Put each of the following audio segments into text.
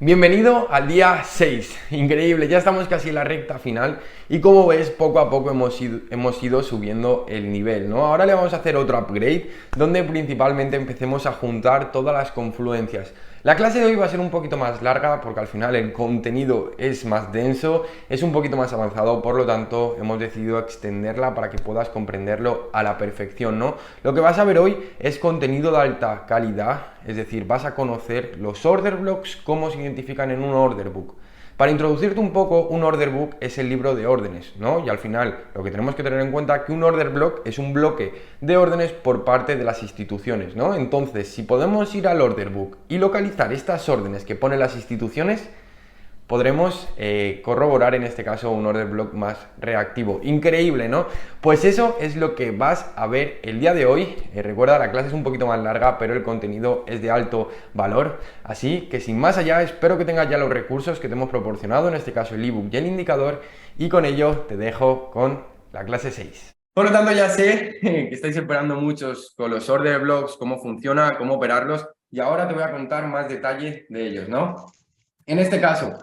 Bienvenido al día 6, increíble, ya estamos casi en la recta final y como ves poco a poco hemos ido subiendo el nivel, ¿no? Ahora le vamos a hacer otro upgrade donde principalmente empecemos a juntar todas las confluencias. La clase de hoy va a ser un poquito más larga porque al final el contenido es más denso, es un poquito más avanzado, por lo tanto hemos decidido extenderla para que puedas comprenderlo a la perfección, ¿no? Lo que vas a ver hoy es contenido de alta calidad, es decir, vas a conocer los order blocks, cómo se identifican en un order book. Para introducirte un poco, un order book es el libro de órdenes, ¿no? Y al final lo que tenemos que tener en cuenta es que un order block es un bloque de órdenes por parte de las instituciones, ¿no? Entonces, si podemos ir al order book y localizar estas órdenes que ponen las instituciones, podremos corroborar en este caso un order block más reactivo. Increíble, ¿no? Pues eso es lo que vas a ver el día de hoy. Recuerda, la clase es un poquito más larga, pero el contenido es de alto valor. Así que sin más allá, espero que tengas ya los recursos que te hemos proporcionado, en este caso el ebook y el indicador, y con ello te dejo con la clase 6. Por lo tanto, ya sé que estáis esperando muchos con los order blocks, cómo funciona, cómo operarlos, y ahora te voy a contar más detalle de ellos, ¿no? En este caso,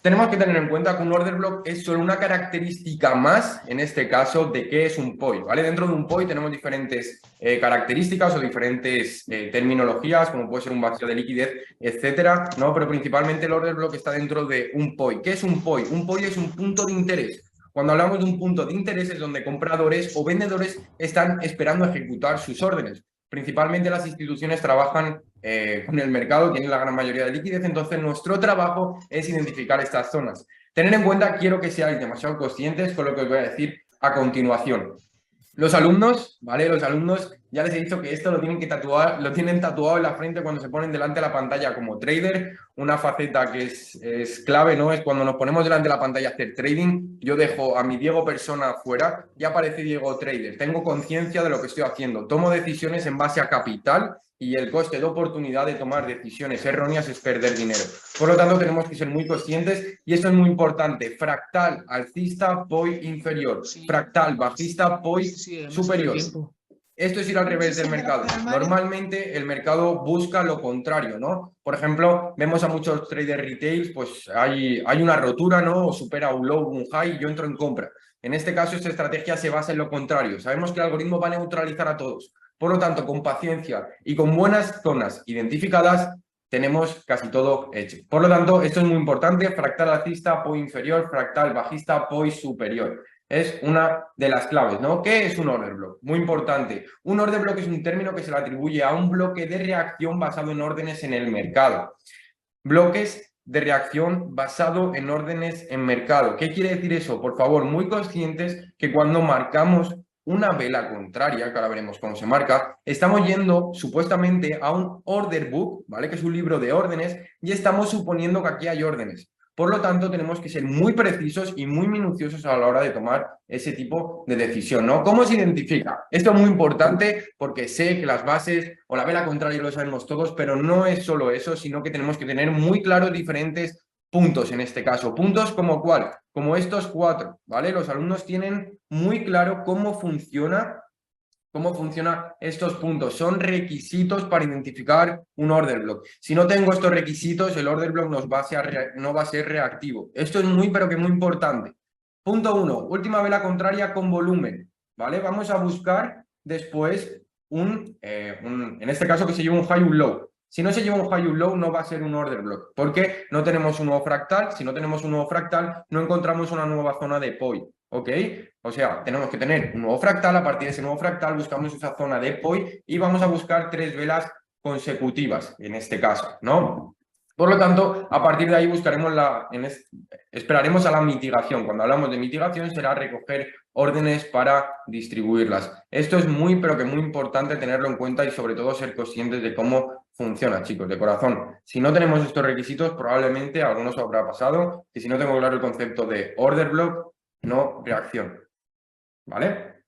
tenemos que tener en cuenta que un order block es solo una característica más, en este caso, de qué es un POI, ¿vale? Dentro de un POI tenemos diferentes características o diferentes terminologías, como puede ser un vacío de liquidez, etcétera, ¿no? Pero principalmente el order block está dentro de un POI. ¿Qué es un POI? Un POI es un punto de interés. Cuando hablamos de un punto de interés es donde compradores o vendedores están esperando ejecutar sus órdenes. Principalmente las instituciones trabajan con el mercado, tienen la gran mayoría de liquidez, entonces nuestro trabajo es identificar estas zonas. Tener en cuenta, quiero que seáis demasiado conscientes con lo que os voy a decir a continuación. Los alumnos, ¿vale? Los alumnos, ya les he dicho que esto lo tienen que tatuar, lo tienen tatuado en la frente cuando se ponen delante de la pantalla como trader. Una faceta que es clave, ¿no? Es cuando nos ponemos delante de la pantalla a hacer trading. Yo dejo a mi Diego persona fuera y aparece Diego trader. Tengo conciencia de lo que estoy haciendo. Tomo decisiones en base a capital y el coste de oportunidad de tomar decisiones erróneas es perder dinero. Por lo tanto, tenemos que ser muy conscientes y esto es muy importante. Fractal alcista, POI inferior. Fractal bajista, POI superior. Esto es ir al revés del mercado. Normalmente el mercado busca lo contrario, ¿no? Por ejemplo, vemos a muchos traders retail, pues hay una rotura, ¿no? O supera un low, un high, y yo entro en compra. En este caso, esta estrategia se basa en lo contrario. Sabemos que el algoritmo va a neutralizar a todos. Por lo tanto, con paciencia y con buenas zonas identificadas, tenemos casi todo hecho. Por lo tanto, esto es muy importante. Fractal alcista, POI inferior, fractal bajista, POI superior. Es una de las claves, ¿no? ¿Qué es un order block? Muy importante. Un order block es un término que se le atribuye a un bloque de reacción basado en órdenes en el mercado. Bloques de reacción basado en órdenes en mercado. ¿Qué quiere decir eso? Por favor, muy conscientes que cuando marcamos una vela contraria, que ahora veremos cómo se marca, estamos yendo supuestamente a un order book, ¿vale? Que es un libro de órdenes, y estamos suponiendo que aquí hay órdenes. Por lo tanto, tenemos que ser muy precisos y muy minuciosos a la hora de tomar ese tipo de decisión, ¿no? ¿Cómo se identifica? Esto es muy importante porque sé que las bases o la vela contraria lo sabemos todos, pero no es solo eso, sino que tenemos que tener muy claros diferentes puntos en este caso. Puntos como cuál, como estos cuatro, ¿vale? Los alumnos tienen muy claro cómo funcionan estos puntos. Son requisitos para identificar un order block. Si no tengo estos requisitos, el order block no va a ser reactivo. Esto es muy, pero que muy importante. Punto 1. Última vela contraria con volumen, ¿vale? Vamos a buscar después en este caso que se lleve un high y un low. Si no se lleva un high y un low, no va a ser un order block, porque no tenemos un nuevo fractal. Si no tenemos un nuevo fractal, no encontramos una nueva zona de POI, ¿ok? O sea, tenemos que tener un nuevo fractal. A partir de ese nuevo fractal buscamos esa zona de POI y vamos a buscar 3 velas consecutivas, en este caso, ¿no? Por lo tanto, a partir de ahí buscaremos esperaremos a la mitigación. Cuando hablamos de mitigación será recoger órdenes para distribuirlas. Esto es muy, pero que muy importante tenerlo en cuenta y sobre todo ser conscientes de cómo funciona, chicos, de corazón. Si no tenemos estos requisitos, probablemente a algunos habrá pasado que si no tengo claro el concepto de order block, no reacción, ¿vale?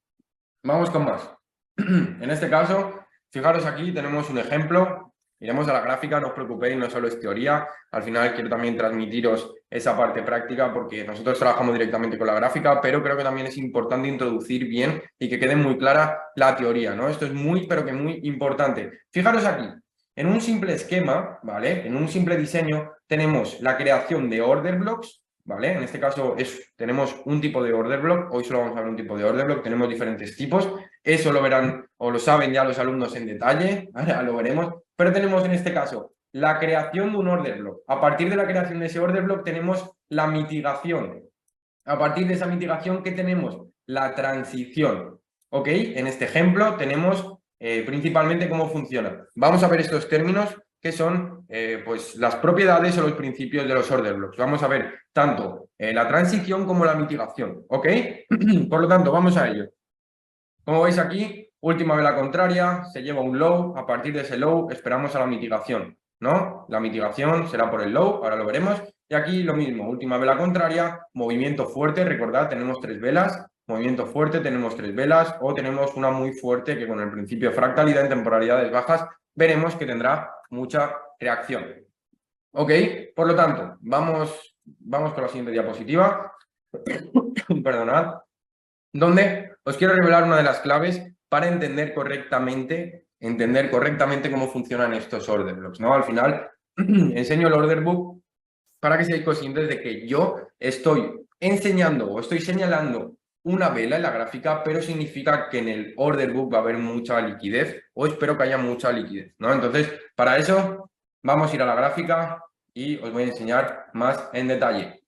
Vamos con más. En este caso, fijaros aquí, tenemos un ejemplo. Iremos a la gráfica, no os preocupéis, no solo es teoría. Al final quiero también transmitiros esa parte práctica porque nosotros trabajamos directamente con la gráfica, pero creo que también es importante introducir bien y que quede muy clara la teoría, ¿no? Esto es muy, pero que muy importante. Fijaros aquí. En un simple esquema, ¿vale? En un simple diseño tenemos la creación de order blocks, ¿vale? En este caso tenemos un tipo de order block, hoy solo vamos a ver un tipo de order block, tenemos diferentes tipos, eso lo verán o lo saben ya los alumnos en detalle, ahora lo veremos, pero tenemos en este caso la creación de un order block. A partir de la creación de ese order block tenemos la mitigación. A partir de esa mitigación, ¿qué tenemos? La transición. ¿Ok? En este ejemplo tenemos principalmente cómo funciona. Vamos a ver estos términos que son pues las propiedades o los principios de los order blocks. Vamos a ver tanto la transición como la mitigación. ¿Ok? Por lo tanto, vamos a ello. Como veis aquí, última vela contraria, se lleva un low, a partir de ese low esperamos a la mitigación, ¿no? La mitigación será por el low, ahora lo veremos. Y aquí lo mismo, última vela contraria, movimiento fuerte, recordad, tenemos 3 velas, movimiento fuerte, tenemos 3 velas, o tenemos una muy fuerte que con el principio de fractalidad en temporalidades bajas veremos que tendrá mucha reacción. ¿Ok? Por lo tanto, vamos con la siguiente diapositiva. Perdonad. Donde os quiero revelar una de las claves para entender correctamente cómo funcionan estos order blocks, ¿no? Al final enseño el order book para que seáis conscientes de que yo estoy enseñando o estoy señalando una vela en la gráfica, pero significa que en el order book va a haber mucha liquidez o espero que haya mucha liquidez, ¿no? Entonces, para eso vamos a ir a la gráfica y os voy a enseñar más en detalle.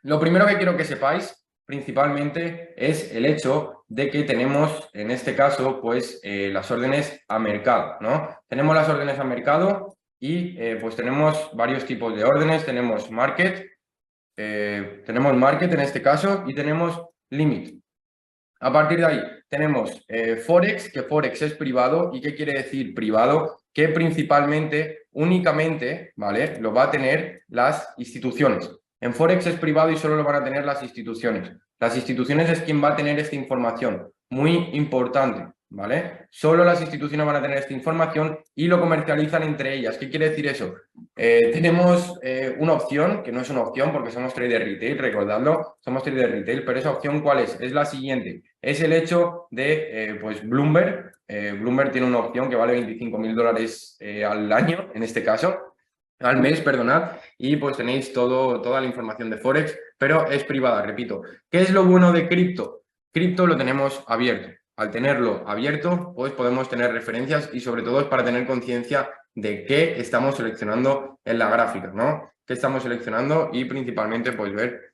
Lo primero que quiero que sepáis principalmente es el hecho de que tenemos, en este caso, pues las órdenes a mercado, ¿no? Tenemos las órdenes a mercado y pues tenemos varios tipos de órdenes. Tenemos market en este caso y tenemos limit. A partir de ahí tenemos Forex, que Forex es privado. ¿Y qué quiere decir privado? Que principalmente, únicamente, ¿vale? Lo va a tener las instituciones. En Forex es privado y solo lo van a tener las instituciones. Las instituciones es quien va a tener esta información. Muy importante, ¿vale? Solo las instituciones van a tener esta información y lo comercializan entre ellas. ¿Qué quiere decir eso? Tenemos una opción, que no es una opción porque somos trader retail, recordadlo, somos trader retail, pero esa opción ¿cuál es? Es la siguiente, es el hecho de pues Bloomberg. Bloomberg tiene una opción que vale $25.000 al año, en este caso, al mes, perdonad, y pues tenéis toda la información de Forex, pero es privada, repito. ¿Qué es lo bueno de cripto? Cripto lo tenemos abierto. Al tenerlo abierto, pues podemos tener referencias y sobre todo es para tener conciencia de qué estamos seleccionando en la gráfica, ¿no? ¿Qué estamos seleccionando? Y principalmente, pues ver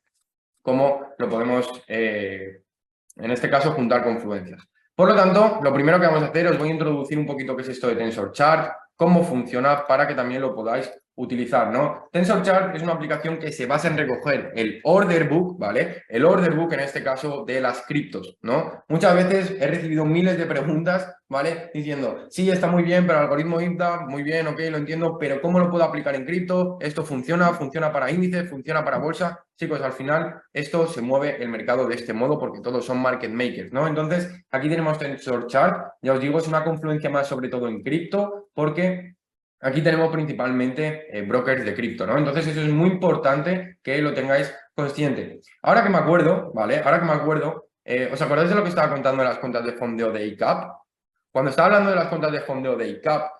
cómo lo podemos, en este caso, juntar confluencias. Por lo tanto, lo primero que vamos a hacer, os voy a introducir un poquito qué es esto de TensorChart, cómo funciona para que también lo podáis utilizar, ¿no? TensorChart es una aplicación que se basa en recoger el order book, ¿vale? El order book en este caso de las criptos, ¿no? Muchas veces he recibido miles de preguntas, ¿vale? Diciendo, sí, está muy bien, pero el algoritmo IPDA, muy bien, ok, lo entiendo, pero ¿cómo lo puedo aplicar en cripto? ¿Esto funciona para índices, funciona para bolsa? Chicos, al final esto se mueve el mercado de este modo porque todos son market makers, ¿no? Entonces, aquí tenemos TensorChart, ya os digo, es una confluencia más sobre todo en cripto porque aquí tenemos principalmente brokers de cripto, ¿no? Entonces eso es muy importante que lo tengáis consciente. Ahora que me acuerdo, ¿vale? Ahora que me acuerdo, ¿os acordáis de lo que estaba contando de las cuentas de fondeo de ICAP? Cuando estaba hablando de las cuentas de fondeo de ICAP,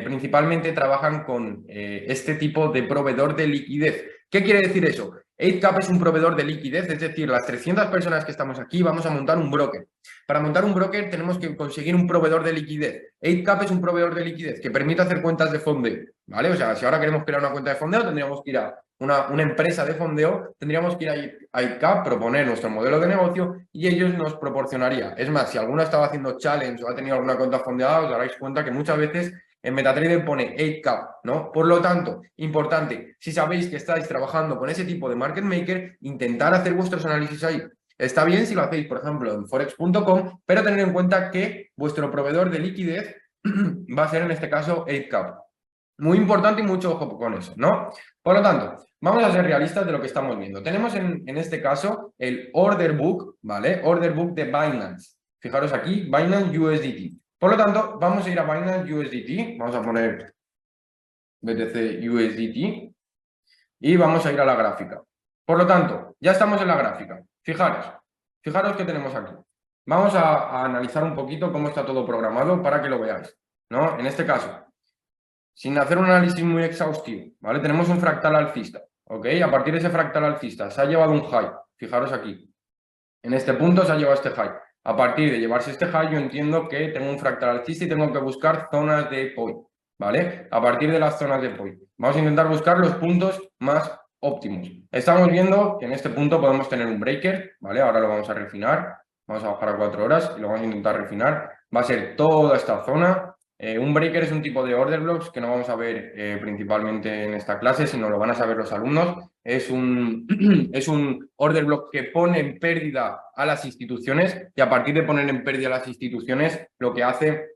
principalmente trabajan con este tipo de proveedor de liquidez. ¿Qué quiere decir eso? 8cap es un proveedor de liquidez, es decir, las 300 personas que estamos aquí vamos a montar un broker. Para montar un broker tenemos que conseguir un proveedor de liquidez. 8cap es un proveedor de liquidez que permite hacer cuentas de fondeo, ¿vale? O sea, si ahora queremos crear una cuenta de fondeo, tendríamos que ir a una empresa de fondeo, tendríamos que ir a 8cap, proponer nuestro modelo de negocio y ellos nos proporcionaría. Es más, si alguno estaba haciendo challenge o ha tenido alguna cuenta fondeada, os daréis cuenta que muchas veces en MetaTrader pone 8cap, ¿no? Por lo tanto, importante, si sabéis que estáis trabajando con ese tipo de market maker, intentar hacer vuestros análisis ahí. Está bien si lo hacéis, por ejemplo, en forex.com, pero tener en cuenta que vuestro proveedor de liquidez va a ser en este caso 8cap. Muy importante y mucho ojo con eso, ¿no? Por lo tanto, vamos a ser realistas de lo que estamos viendo. Tenemos en este caso el order book, ¿vale? Order book de Binance. Fijaros aquí, Binance USDT. Por lo tanto, vamos a ir a Binance USDT. Vamos a poner BTC USDT. Y vamos a ir a la gráfica. Por lo tanto, ya estamos en la gráfica. Fijaros qué tenemos aquí. Vamos a analizar un poquito cómo está todo programado para que lo veáis, ¿no? En este caso, sin hacer un análisis muy exhaustivo, ¿vale? Tenemos un fractal alcista, ¿ok? A partir de ese fractal alcista se ha llevado un high, fijaros aquí. En este punto se ha llevado este high. A partir de llevarse este high, yo entiendo que tengo un fractal alcista y tengo que buscar zonas de POI, ¿vale? A partir de las zonas de POI. Vamos a intentar buscar los puntos más óptimos. Estamos viendo que en este punto podemos tener un breaker, ¿vale? Ahora lo vamos a refinar. Vamos a bajar a 4 horas y lo vamos a intentar refinar. Va a ser toda esta zona. Un breaker es un tipo de order blocks que no vamos a ver principalmente en esta clase, sino lo van a saber los alumnos. Es un order block que pone en pérdida a las instituciones y a partir de poner en pérdida a las instituciones lo que hace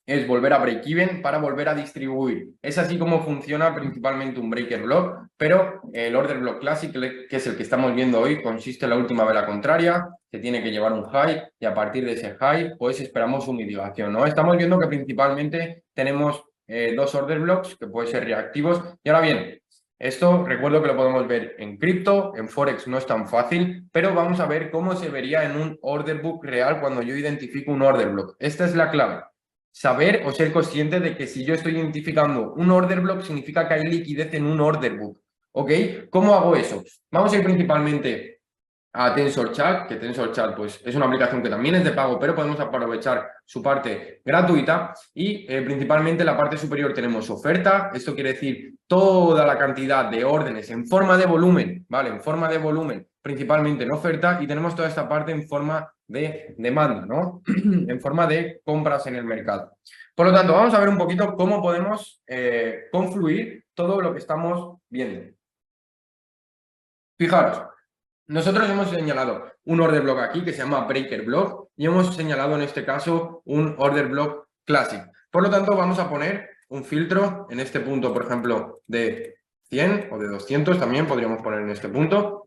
es volver a break-even para volver a distribuir. Es así como funciona principalmente un breaker block, pero el order block classic, que es el que estamos viendo hoy, consiste en la última vela contraria, se tiene que llevar un high y a partir de ese high pues esperamos su mitigación, ¿no? Estamos viendo que principalmente tenemos dos order blocks que pueden ser reactivos y ahora bien, esto recuerdo que lo podemos ver en cripto, en Forex no es tan fácil, pero vamos a ver cómo se vería en un order book real cuando yo identifico un order block. Esta es la clave. Saber o ser consciente de que si yo estoy identificando un order block significa que hay liquidez en un order book, ¿ok? ¿Cómo hago eso? Vamos a ir principalmente a TensorChat, que TensorChat pues, es una aplicación que también es de pago, pero podemos aprovechar su parte gratuita y principalmente en la parte superior tenemos oferta, esto quiere decir toda la cantidad de órdenes en forma de volumen, ¿vale? En forma de volumen, principalmente en oferta y tenemos toda esta parte en forma de demanda, ¿no? En forma de compras en el mercado. Por lo tanto, vamos a ver un poquito cómo podemos confluir todo lo que estamos viendo. Fijaros. Nosotros hemos señalado un order block aquí que se llama breaker block y hemos señalado en este caso un order block classic. Por lo tanto, vamos a poner un filtro en este punto, por ejemplo, de 100 o de 200 también podríamos poner en este punto.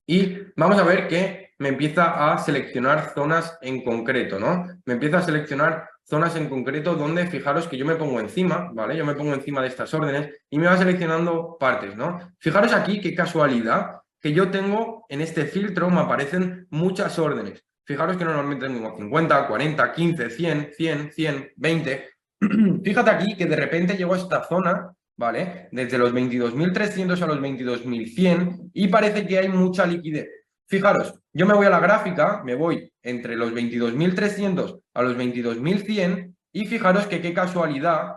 Y vamos a ver que me empieza a seleccionar zonas en concreto, ¿no? Me empieza a seleccionar zonas en concreto donde fijaros que yo me pongo encima, ¿vale? Yo me pongo encima de estas órdenes y me va seleccionando partes, ¿no? Fijaros aquí qué casualidad que yo tengo en este filtro, me aparecen muchas órdenes. Fijaros que normalmente tengo 50, 40, 15, 100, 100, 100, 20. Fíjate aquí que de repente llego a esta zona, ¿vale? Desde los 22.300 a los 22.100 y parece que hay mucha liquidez. Fijaros, yo me voy a la gráfica, me voy entre los 22.300 a los 22.100 y fijaros que qué casualidad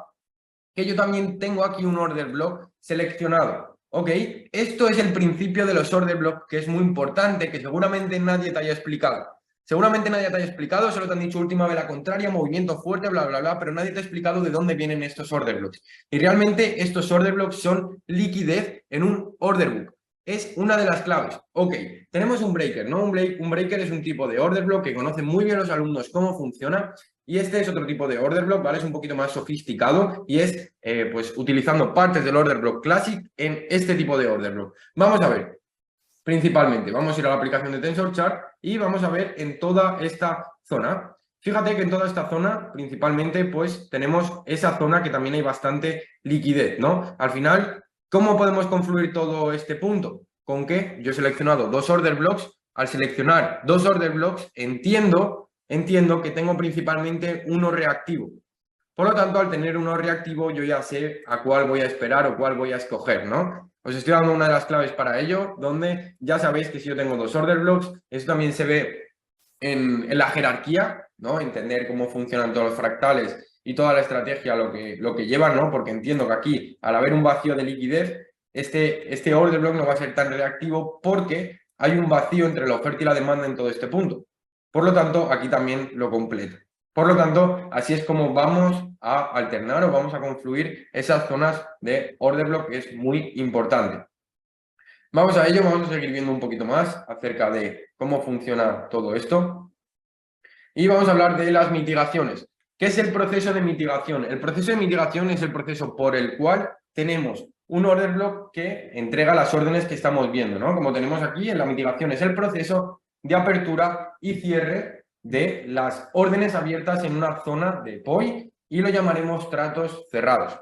que yo también tengo aquí un order block seleccionado. ¿Ok? Esto es el principio de los order blocks, que es muy importante, que seguramente nadie te haya explicado. Seguramente nadie te haya explicado, solo te han dicho última vela contraria, movimiento fuerte, bla, bla, bla, pero nadie te ha explicado de dónde vienen estos order blocks. Y realmente estos order blocks son liquidez en un order book. Es una de las claves. Ok, tenemos un breaker, ¿no? Un breaker es un tipo de order block que conocen muy bien los alumnos cómo funciona. Y este es otro tipo de order block, ¿vale? Es un poquito más sofisticado y es pues utilizando partes del order block classic en este tipo de order block. Vamos a ver, principalmente, vamos a ir a la aplicación de TensorChart y vamos a ver en toda esta zona. Fíjate que en toda esta zona, principalmente, pues tenemos esa zona que también hay bastante liquidez, ¿no? Al final, ¿cómo podemos confluir todo este punto? Con que yo he seleccionado dos order blocks. Al seleccionar dos order blocks, entiendo que tengo principalmente uno reactivo. Por lo tanto, al tener uno reactivo, yo ya sé a cuál voy a esperar o cuál voy a escoger, ¿no? Os estoy dando una de las claves para ello, donde ya sabéis que si yo tengo dos order blocks, esto también se ve en la jerarquía, ¿no? Entender cómo funcionan todos los fractales y toda la estrategia, lo que llevan, ¿no? Porque entiendo que aquí, al haber un vacío de liquidez, este order block no va a ser tan reactivo porque hay un vacío entre la oferta y la demanda en todo este punto. Por lo tanto, aquí también lo completo. Por lo tanto, así es como vamos a alternar o vamos a confluir esas zonas de order block, que es muy importante. Vamos a ello, vamos a seguir viendo un poquito más acerca de cómo funciona todo esto. Y vamos a hablar de las mitigaciones. ¿Qué es el proceso de mitigación? El proceso de mitigación es el proceso por el cual tenemos un order block que entrega las órdenes que estamos viendo, ¿no? Como tenemos aquí, en la mitigación es el proceso de apertura y cierre de las órdenes abiertas en una zona de POI y lo llamaremos tratos cerrados.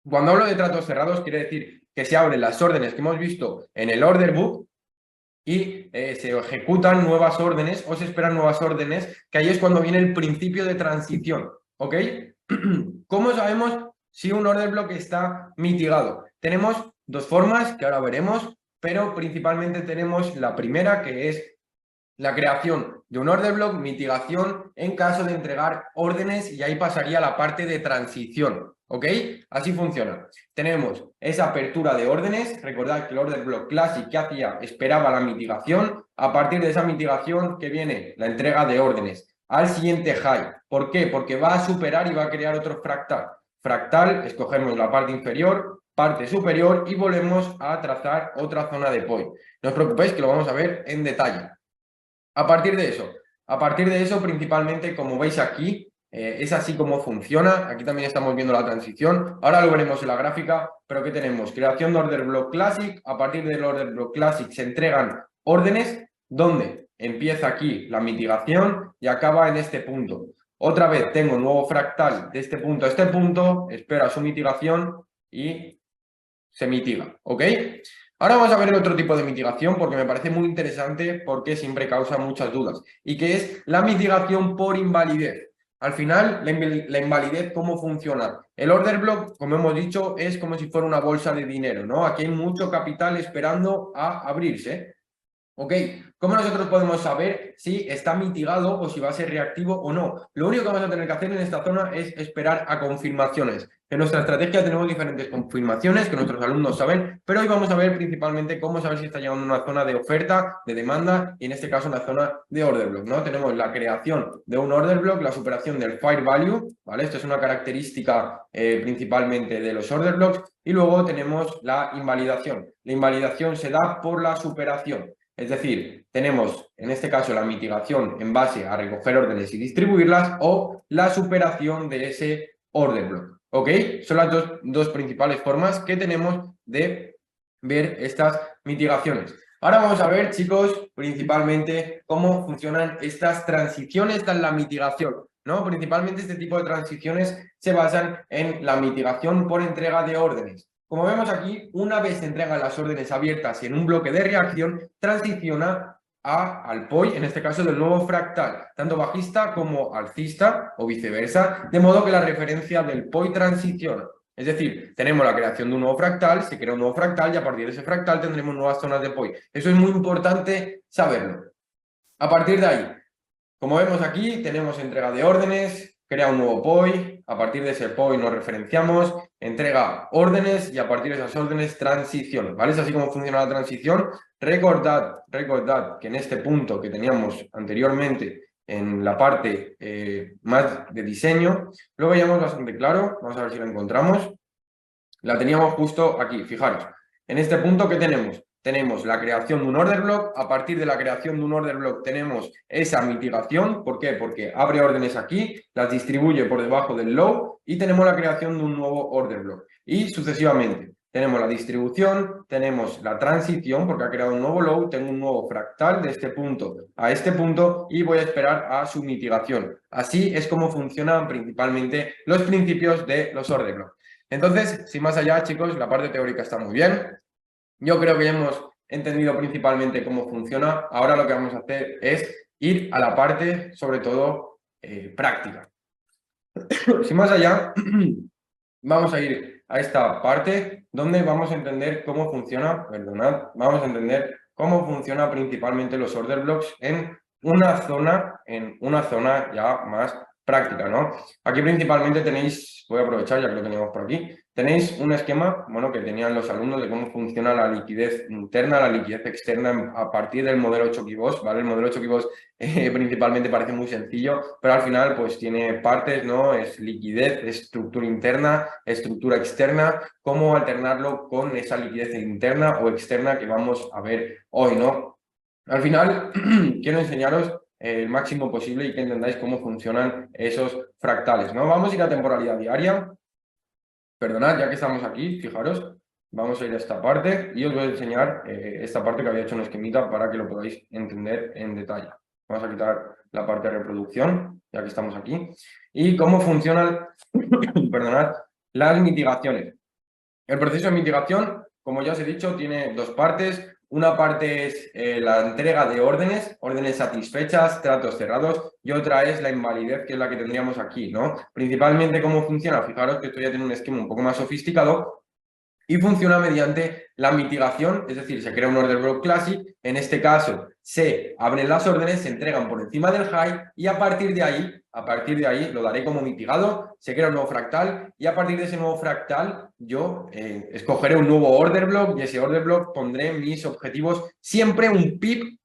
Cuando hablo de tratos cerrados, quiere decir que se abren las órdenes que hemos visto en el order book y se ejecutan nuevas órdenes o se esperan nuevas órdenes, que ahí es cuando viene el principio de transición, ¿ok? ¿Cómo sabemos si un order block está mitigado? Tenemos dos formas que ahora veremos, pero principalmente tenemos la primera, que es la creación de un order block, mitigación en caso de entregar órdenes, y ahí pasaría la parte de transición, ¿ok? Así funciona. Tenemos esa apertura de órdenes. Recordad que el order block classic que hacía esperaba la mitigación. A partir de esa mitigación que viene la entrega de órdenes al siguiente high. ¿Por qué? Porque va a superar y va a crear otro fractal. Fractal, escogemos la parte inferior, parte superior y volvemos a trazar otra zona de point. No os preocupéis que lo vamos a ver en detalle. A partir de eso, principalmente, como veis aquí, es así como funciona. Aquí también estamos viendo la transición. Ahora lo veremos en la gráfica, pero ¿qué tenemos? Creación de order block classic. A partir del order block classic se entregan órdenes, donde empieza aquí la mitigación y acaba en este punto. Otra vez tengo un nuevo fractal de este punto a este punto, espera su mitigación y se mitiga, ¿ok? Ahora vamos a ver el otro tipo de mitigación, porque me parece muy interesante, porque siempre causa muchas dudas, y que es la mitigación por invalidez. Al final, la invalidez, ¿cómo funciona? El order block, como hemos dicho, es como si fuera una bolsa de dinero, ¿no? Aquí hay mucho capital esperando a abrirse. ¿Ok? ¿Cómo nosotros podemos saber si está mitigado o si va a ser reactivo o no? Lo único que vamos a tener que hacer en esta zona es esperar a confirmaciones. En nuestra estrategia tenemos diferentes confirmaciones que nuestros alumnos saben, pero hoy vamos a ver principalmente cómo saber si está llegando a una zona de oferta, de demanda, y en este caso una zona de order block, ¿no? Tenemos la creación de un order block, la superación del fire value, ¿vale? Esto es una característica principalmente de los order blocks, y luego tenemos la invalidación. La invalidación se da por la superación. Es decir, tenemos en este caso la mitigación en base a recoger órdenes y distribuirlas, o la superación de ese order block. ¿Ok? Son las dos principales formas que tenemos de ver estas mitigaciones. Ahora vamos a ver, chicos, principalmente cómo funcionan estas transiciones. Esta es la mitigación, ¿no? Principalmente este tipo de transiciones se basan en la mitigación por entrega de órdenes. Como vemos aquí, una vez se entregan las órdenes abiertas y en un bloque de reacción, transiciona al POI, en este caso del nuevo fractal, tanto bajista como alcista o viceversa, de modo que la referencia del POI transiciona. Es decir, tenemos la creación de un nuevo fractal, se crea un nuevo fractal y a partir de ese fractal tendremos nuevas zonas de POI. Eso es muy importante saberlo. A partir de ahí, como vemos aquí, tenemos entrega de órdenes, crea un nuevo POI, a partir de ese POI nos referenciamos, entrega órdenes y a partir de esas órdenes transición, ¿vale? Es así como funciona la transición. Recordad que en este punto que teníamos anteriormente en la parte más de diseño, lo veíamos bastante claro. Vamos a ver si lo encontramos. La teníamos justo aquí, fijaros. En este punto, ¿qué tenemos? Tenemos la creación de un order block. A partir de la creación de un order block tenemos esa mitigación. ¿Por qué? Porque abre órdenes aquí, las distribuye por debajo del low y tenemos la creación de un nuevo order block. Y sucesivamente. Tenemos la distribución, tenemos la transición porque ha creado un nuevo low, tengo un nuevo fractal de este punto a este punto y voy a esperar a su mitigación. Así es como funcionan principalmente los principios de los order blocks. Entonces, sin más allá, chicos, la parte teórica está muy bien. Yo creo que ya hemos entendido principalmente cómo funciona. Ahora lo que vamos a hacer es ir a la parte, sobre todo, práctica. Sin más allá, vamos a ir a esta parte donde vamos a entender cómo funciona, vamos a entender cómo funciona principalmente los order blocks en una zona ya más práctica, ¿no? Aquí principalmente tenéis, voy a aprovechar ya que lo teníamos por aquí, tenéis un esquema, bueno, que tenían los alumnos de cómo funciona la liquidez interna, la liquidez externa a partir del modelo Choquibos, ¿vale? El modelo Choquibos principalmente parece muy sencillo, pero al final pues tiene partes, ¿no? Es liquidez, estructura interna, estructura externa, cómo alternarlo con esa liquidez interna o externa que vamos a ver hoy, ¿no? Al final quiero enseñaros el máximo posible y que entendáis cómo funcionan esos fractales, ¿no? Vamos a ir a temporalidad diaria. Perdonad, ya que estamos aquí, fijaros, vamos a ir a esta parte y os voy a enseñar esta parte que había hecho un esquemita para que lo podáis entender en detalle. Vamos a quitar la parte de reproducción, ya que estamos aquí. Y cómo funcionan, perdonad, las mitigaciones. El proceso de mitigación, como ya os he dicho, tiene dos partes. Una parte es la entrega de órdenes, órdenes satisfechas, tratos cerrados, y otra es la invalidez, que es la que tendríamos aquí, ¿no? Principalmente, ¿cómo funciona? Fijaros que esto ya tiene un esquema un poco más sofisticado, y funciona mediante la mitigación, es decir, se crea un order block classic, en este caso se abren las órdenes, se entregan por encima del high y a partir de ahí lo daré como mitigado, se crea un nuevo fractal y a partir de ese nuevo fractal yo escogeré un nuevo order block y ese order block pondré mis objetivos siempre un pip,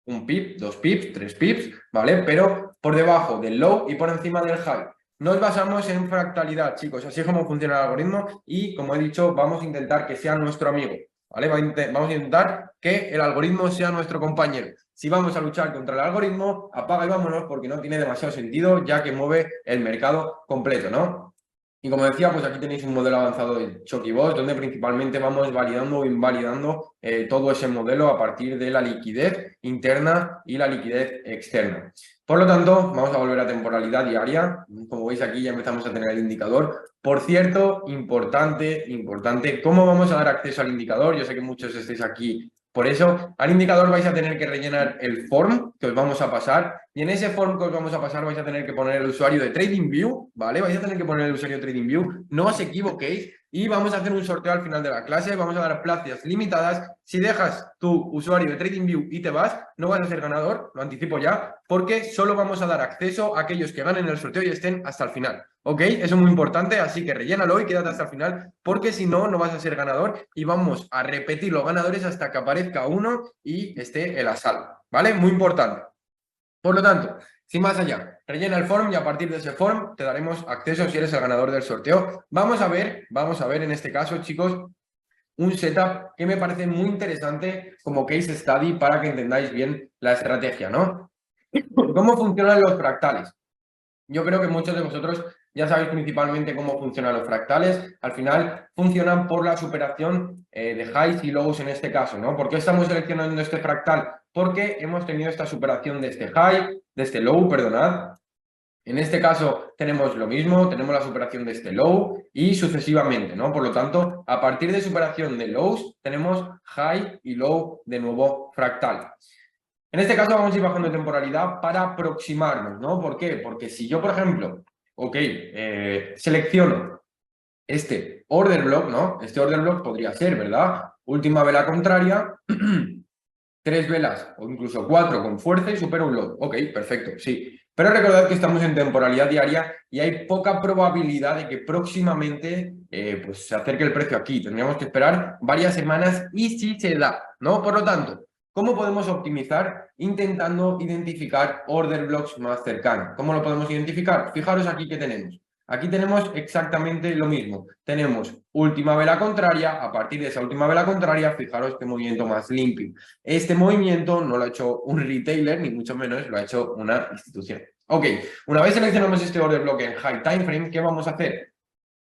2 pips, 3 pips, ¿vale? Pero por debajo del low y por encima del high. Nos basamos en fractalidad, chicos, así es como funciona el algoritmo y, como he dicho, vamos a intentar que sea nuestro amigo, ¿vale? Vamos a intentar que el algoritmo sea nuestro compañero. Si vamos a luchar contra el algoritmo, apaga y vámonos porque no tiene demasiado sentido ya que mueve el mercado completo, ¿no? Y como decía, pues aquí tenéis un modelo avanzado de Choquibot, donde principalmente vamos validando o invalidando todo ese modelo a partir de la liquidez interna y la liquidez externa. Por lo tanto, vamos a volver a temporalidad diaria. Como veis aquí ya empezamos a tener el indicador. Por cierto, importante, ¿cómo vamos a dar acceso al indicador? Yo sé que muchos estáis aquí. Por eso, al indicador vais a tener que rellenar el form que os vamos a pasar y en ese form que os vamos a pasar vais a tener que poner el usuario de TradingView, ¿vale? Vais a tener que poner el usuario de TradingView, no os equivoquéis y vamos a hacer un sorteo al final de la clase, vamos a dar plazas limitadas. Si dejas tu usuario de TradingView y te vas, no vas a ser ganador, lo anticipo ya, porque solo vamos a dar acceso a aquellos que ganen el sorteo y estén hasta el final. ¿Ok? Eso es muy importante, así que rellénalo y quédate hasta el final, porque si no, no vas a ser ganador y vamos a repetir los ganadores hasta que aparezca uno y esté en la sala, ¿vale? Muy importante. Por lo tanto, sin más allá, rellena el form y a partir de ese form te daremos acceso si eres el ganador del sorteo. Vamos a ver en este caso, chicos, un setup que me parece muy interesante como case study para que entendáis bien la estrategia, ¿no? ¿Cómo funcionan los fractales? Yo creo que muchos de vosotros ya sabéis principalmente cómo funcionan los fractales. Al final funcionan por la superación de highs y lows en este caso, ¿no? ¿Por qué estamos seleccionando este fractal? Porque hemos tenido esta superación de este high, de este low, perdonad. En este caso tenemos lo mismo, tenemos la superación de este low y sucesivamente, ¿no? Por lo tanto, a partir de superación de lows tenemos high y low de nuevo fractal. En este caso vamos a ir bajando temporalidad para aproximarnos, ¿no? ¿Por qué? Porque si yo, por ejemplo, selecciono este order block, ¿no? Este order block podría ser, ¿verdad? Última vela contraria, 3 velas o incluso 4 con fuerza y supera un low. Ok, perfecto, sí. Pero recordad que estamos en temporalidad diaria y hay poca probabilidad de que próximamente pues se acerque el precio aquí. Tendríamos que esperar varias semanas y si se da, ¿no? Por lo tanto, ¿cómo podemos optimizar? Intentando identificar order blocks más cercanos. ¿Cómo lo podemos identificar? Fijaros aquí que tenemos. Aquí tenemos exactamente lo mismo. Tenemos última vela contraria, a partir de esa última vela contraria, fijaros qué movimiento más limpio. Este movimiento no lo ha hecho un retailer, ni mucho menos lo ha hecho una institución. Ok, una vez seleccionamos este order block en high time frame, ¿qué vamos a hacer?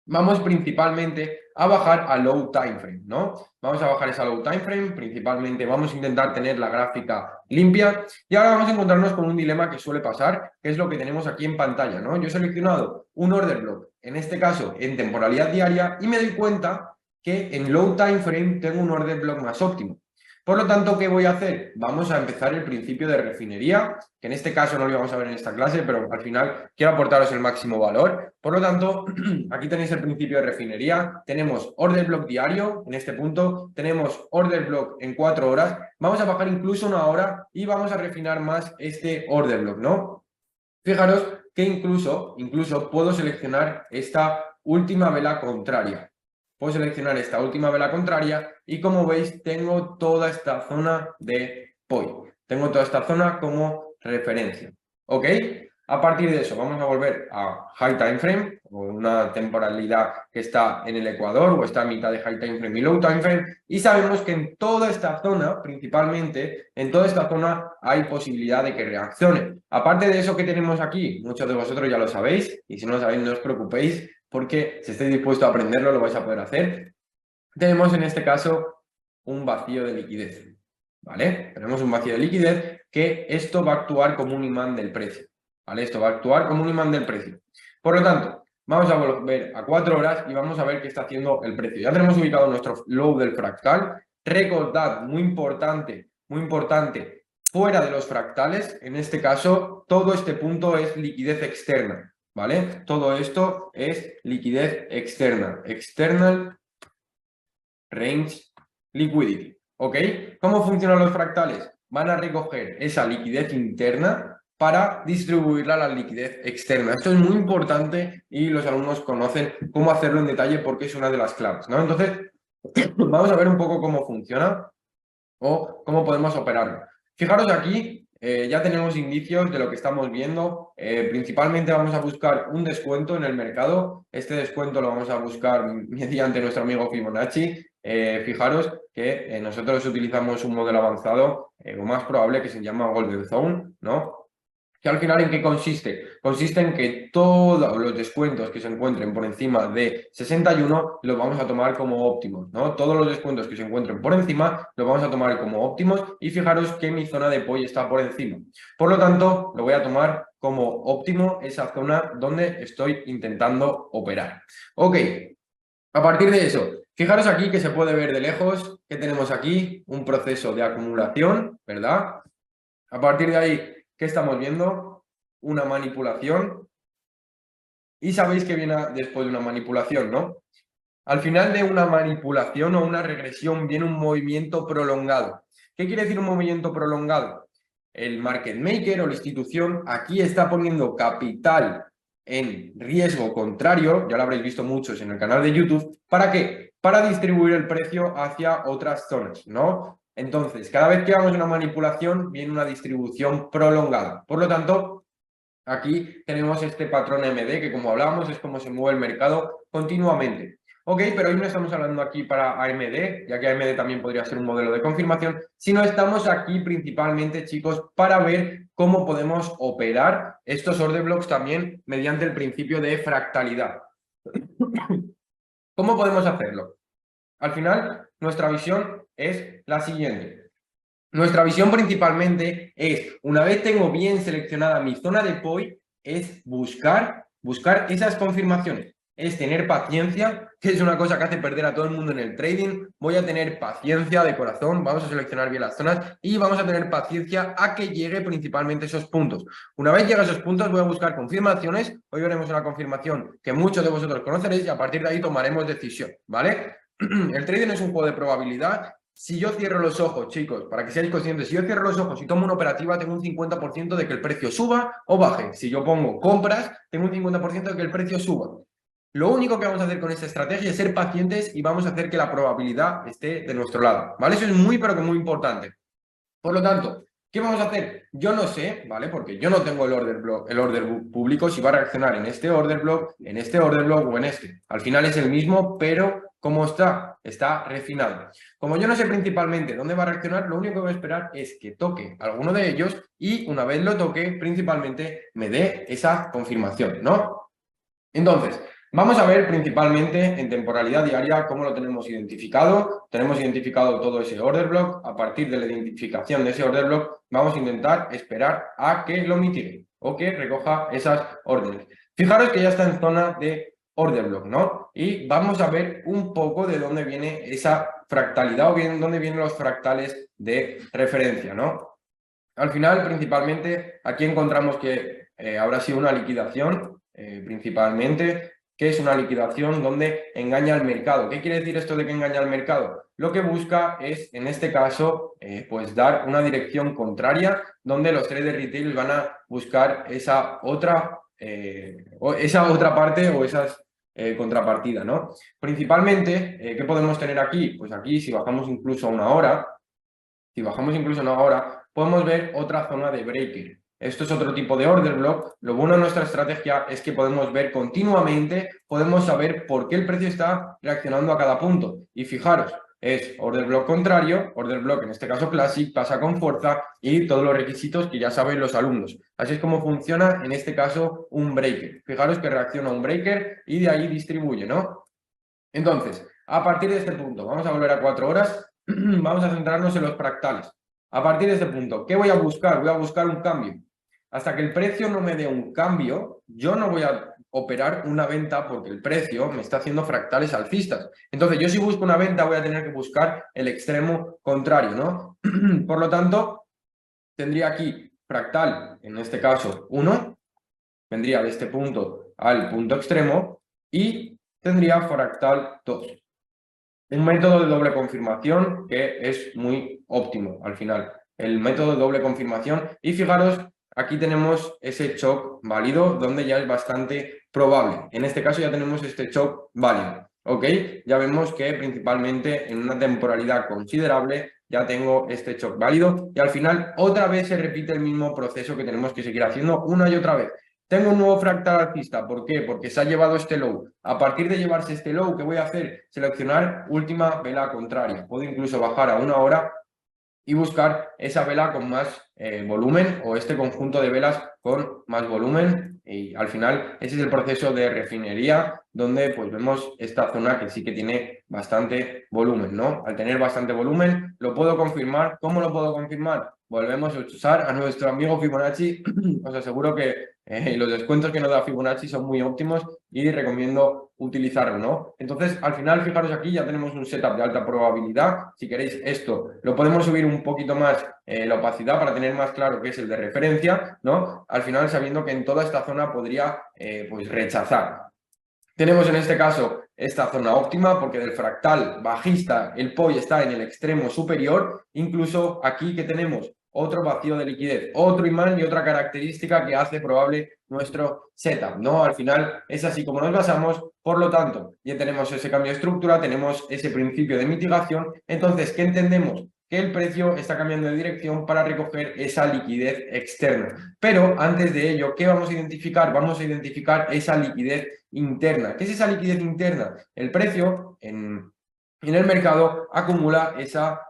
Vamos principalmente a bajar a low time frame, ¿no? Vamos a bajar esa low time frame, principalmente vamos a intentar tener la gráfica limpia y ahora vamos a encontrarnos con un dilema que suele pasar, que es lo que tenemos aquí en pantalla, ¿no? Yo he seleccionado un order block, en este caso en temporalidad diaria, y me doy cuenta que en low time frame tengo un order block más óptimo. Por lo tanto, ¿qué voy a hacer? Vamos a empezar el principio de refinería, que en este caso no lo íbamos a ver en esta clase, pero al final quiero aportaros el máximo valor. Por lo tanto, aquí tenéis el principio de refinería, tenemos order block diario en este punto, tenemos order block en 4 horas, vamos a bajar incluso 1 hora y vamos a refinar más este order block, ¿no? Fijaros que incluso puedo seleccionar esta última vela contraria. Puedo seleccionar esta última vela contraria y como veis tengo toda esta zona de POI. Tengo toda esta zona como referencia. ¿Ok? A partir de eso vamos a volver a High Time Frame, o una temporalidad que está en el ecuador o está a mitad de High Time Frame y Low Time Frame, y sabemos que en toda esta zona, principalmente, en toda esta zona hay posibilidad de que reaccione. Aparte de eso que tenemos aquí, muchos de vosotros ya lo sabéis, y si no lo sabéis no os preocupéis, porque si estáis dispuestos a aprenderlo lo vais a poder hacer. Tenemos en este caso un vacío de liquidez, ¿vale? Tenemos un vacío de liquidez que esto va a actuar como un imán del precio, ¿vale? Esto va a actuar como un imán del precio. Por lo tanto, vamos a volver a 4 horas y vamos a ver qué está haciendo el precio. Ya tenemos ubicado nuestro low del fractal. Recordad, muy importante, fuera de los fractales, en este caso, todo este punto es liquidez externa, ¿vale? Todo esto es liquidez externa, external range liquidity, ¿ok? ¿Cómo funcionan los fractales? Van a recoger esa liquidez interna para distribuirla a la liquidez externa. Esto es muy importante y los alumnos conocen cómo hacerlo en detalle porque es una de las claves, ¿no? Entonces, vamos a ver un poco cómo funciona o cómo podemos operarlo. Fijaros aquí, ya tenemos indicios de lo que estamos viendo. Principalmente vamos a buscar un descuento en el mercado. Este descuento lo vamos a buscar mediante nuestro amigo Fibonacci. Fijaros que nosotros utilizamos un modelo avanzado, lo más probable que se llama Golden Zone, ¿no? Que al final, ¿en qué consiste? Consiste en que todos los descuentos que se encuentren por encima de 61 los vamos a tomar como óptimos, ¿no? Todos los descuentos que se encuentren por encima los vamos a tomar como óptimos y fijaros que mi zona de apoyo está por encima. Por lo tanto, lo voy a tomar como óptimo esa zona donde estoy intentando operar. Ok, a partir de eso, fijaros aquí que se puede ver de lejos que tenemos aquí un proceso de acumulación, ¿verdad? A partir de ahí, ¿qué estamos viendo? Una manipulación. Y sabéis que viene después de una manipulación, ¿no? Al final de una manipulación o una regresión viene un movimiento prolongado. ¿Qué quiere decir un movimiento prolongado? El market maker o la institución aquí está poniendo capital en riesgo contrario, ya lo habréis visto muchos en el canal de YouTube. ¿Para qué? Para distribuir el precio hacia otras zonas, ¿no? Entonces, cada vez que hagamos una manipulación, viene una distribución prolongada. Por lo tanto, aquí tenemos este patrón MD, que como hablábamos, es como se mueve el mercado continuamente. Ok, pero hoy no estamos hablando aquí para AMD, ya que AMD también podría ser un modelo de confirmación, sino estamos aquí principalmente, chicos, para ver cómo podemos operar estos order blocks también mediante el principio de fractalidad. ¿Cómo podemos hacerlo? Al final, nuestra visión es la siguiente. Nuestra visión principalmente es, una vez tengo bien seleccionada mi zona de POI, es buscar esas confirmaciones. Es tener paciencia, que es una cosa que hace perder a todo el mundo en el trading. Voy a tener paciencia de corazón, vamos a seleccionar bien las zonas y vamos a tener paciencia a que llegue principalmente esos puntos. Una vez llega a esos puntos voy a buscar confirmaciones. Hoy veremos una confirmación que muchos de vosotros conoceréis y a partir de ahí tomaremos decisión, ¿vale? El trading es un juego de probabilidad. Si yo cierro los ojos, chicos, para que seáis conscientes, si yo cierro los ojos y tomo una operativa, tengo un 50% de que el precio suba o baje. Si yo pongo compras, tengo un 50% de que el precio suba. Lo único que vamos a hacer con esta estrategia es ser pacientes y vamos a hacer que la probabilidad esté de nuestro lado, ¿vale? Eso es muy, pero que muy importante. Por lo tanto, ¿qué vamos a hacer? Yo no sé, ¿vale? Porque yo no tengo el order book público, si va a reaccionar en este order block, en este order block o en este. Al final es el mismo, pero ¿cómo está? Está refinado. Como yo no sé principalmente dónde va a reaccionar, lo único que voy a esperar es que toque alguno de ellos y una vez lo toque, principalmente me dé esa confirmación, ¿no? Entonces, vamos a ver principalmente en temporalidad diaria cómo lo tenemos identificado. Tenemos identificado todo ese order block. A partir de la identificación de ese order block, vamos a intentar esperar a que lo mitigue o que recoja esas órdenes. Fijaros que ya está en zona de order block, ¿no? Y vamos a ver un poco de dónde viene esa fractalidad o bien dónde vienen los fractales de referencia, ¿no? Al final, principalmente, aquí encontramos que habrá sido una liquidación, principalmente, que es una liquidación donde engaña al mercado. ¿Qué quiere decir esto de que engaña al mercado? Lo que busca es, en este caso, pues dar una dirección contraria, donde los traders retail van a buscar esa otra parte o esas contrapartida, ¿no? Principalmente, ¿qué podemos tener aquí? Pues aquí, si bajamos incluso a una hora, podemos ver otra zona de breaker. Esto es otro tipo de order block. Lo bueno de nuestra estrategia es que podemos ver continuamente, podemos saber por qué el precio está reaccionando a cada punto. Y fijaros, es order block contrario, order block en este caso Classic, pasa con fuerza y todos los requisitos que ya saben los alumnos. Así es como funciona en este caso un breaker. Fijaros que reacciona a un breaker y de ahí distribuye, ¿no? Entonces, a partir de este punto, vamos a volver a 4 horas, vamos a centrarnos en los fractales. A partir de este punto, ¿qué voy a buscar? Voy a buscar un cambio. Hasta que el precio no me dé un cambio, yo no voy a operar una venta porque el precio me está haciendo fractales alcistas. Entonces, yo si busco una venta voy a tener que buscar el extremo contrario, ¿no? Por lo tanto, tendría aquí fractal, en este caso 1, vendría de este punto al punto extremo y tendría fractal 2. Un método de doble confirmación que es muy óptimo al final. El método de doble confirmación. Y fijaros, aquí tenemos ese shock válido donde ya es bastante probable. En este caso ya tenemos este shock válido. ¿Ok? Ya vemos que principalmente en una temporalidad considerable ya tengo este shock válido. Y al final otra vez se repite el mismo proceso que tenemos que seguir haciendo una y otra vez. Tengo un nuevo fractal alcista, ¿por qué? Porque se ha llevado este low. A partir de llevarse este low, ¿qué voy a hacer? Seleccionar última vela contraria. Puedo incluso bajar a 1 hora y buscar esa vela con más volumen o este conjunto de velas con más volumen y al final ese es el proceso de refinería donde pues vemos esta zona que sí que tiene bastante volumen, ¿no? Al tener bastante volumen lo puedo confirmar. ¿Cómo lo puedo confirmar? Volvemos a usar a nuestro amigo Fibonacci. Os aseguro que los descuentos que nos da Fibonacci son muy óptimos y recomiendo utilizarlo, ¿no? Entonces, al final, fijaros aquí, ya tenemos un setup de alta probabilidad. Si queréis esto, lo podemos subir un poquito más la opacidad para tener más claro que es el de referencia, ¿no? Al final, sabiendo que en toda esta zona podría, pues, rechazar. Tenemos en este caso esta zona óptima porque del fractal bajista el POI está en el extremo superior. Incluso aquí que tenemos otro vacío de liquidez, otro imán y otra característica que hace probable nuestro setup, ¿no? Al final es así como nos basamos, por lo tanto, ya tenemos ese cambio de estructura, tenemos ese principio de mitigación. Entonces, ¿qué entendemos? Que el precio está cambiando de dirección para recoger esa liquidez externa. Pero antes de ello, ¿qué vamos a identificar? Vamos a identificar esa liquidez interna. ¿Qué es esa liquidez interna? El precio en el mercado acumula esa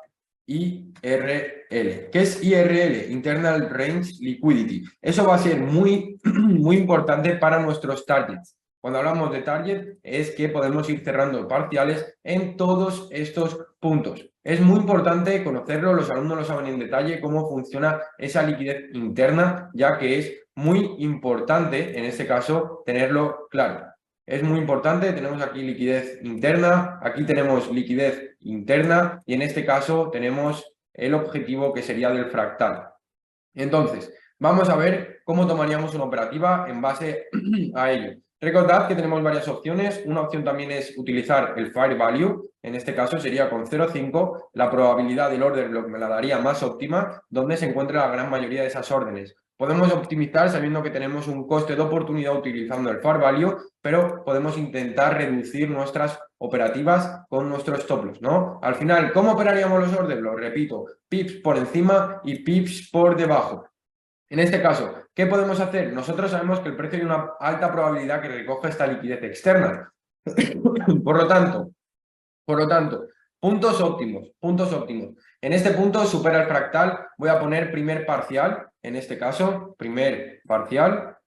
IRL. ¿Qué es IRL? Internal Range Liquidity. Eso va a ser muy, muy importante para nuestros targets. Cuando hablamos de target es que podemos ir cerrando parciales en todos estos puntos. Es muy importante conocerlo, los alumnos lo saben en detalle, cómo funciona esa liquidez interna, ya que es muy importante, en este caso, tenerlo claro. Es muy importante, tenemos aquí liquidez interna, aquí tenemos liquidez interna y en este caso tenemos el objetivo que sería del fractal. Entonces, vamos a ver cómo tomaríamos una operativa en base a ello. Recordad que tenemos varias opciones. Una opción también es utilizar el Fair Value. En este caso sería con 0,5. La probabilidad del order block me la daría más óptima, donde se encuentra la gran mayoría de esas órdenes. Podemos optimizar sabiendo que tenemos un coste de oportunidad utilizando el Fair Value, pero podemos intentar reducir nuestras operativas con nuestros stop loss, ¿no? Al final, ¿cómo operaríamos los order blocks? Repito, pips por encima y pips por debajo. En este caso, ¿qué podemos hacer? Nosotros sabemos que el precio hay una alta probabilidad que recoja esta liquidez externa. Por lo tanto, puntos óptimos, puntos óptimos. En este punto supera el fractal, voy a poner primer parcial, en este caso, primer parcial,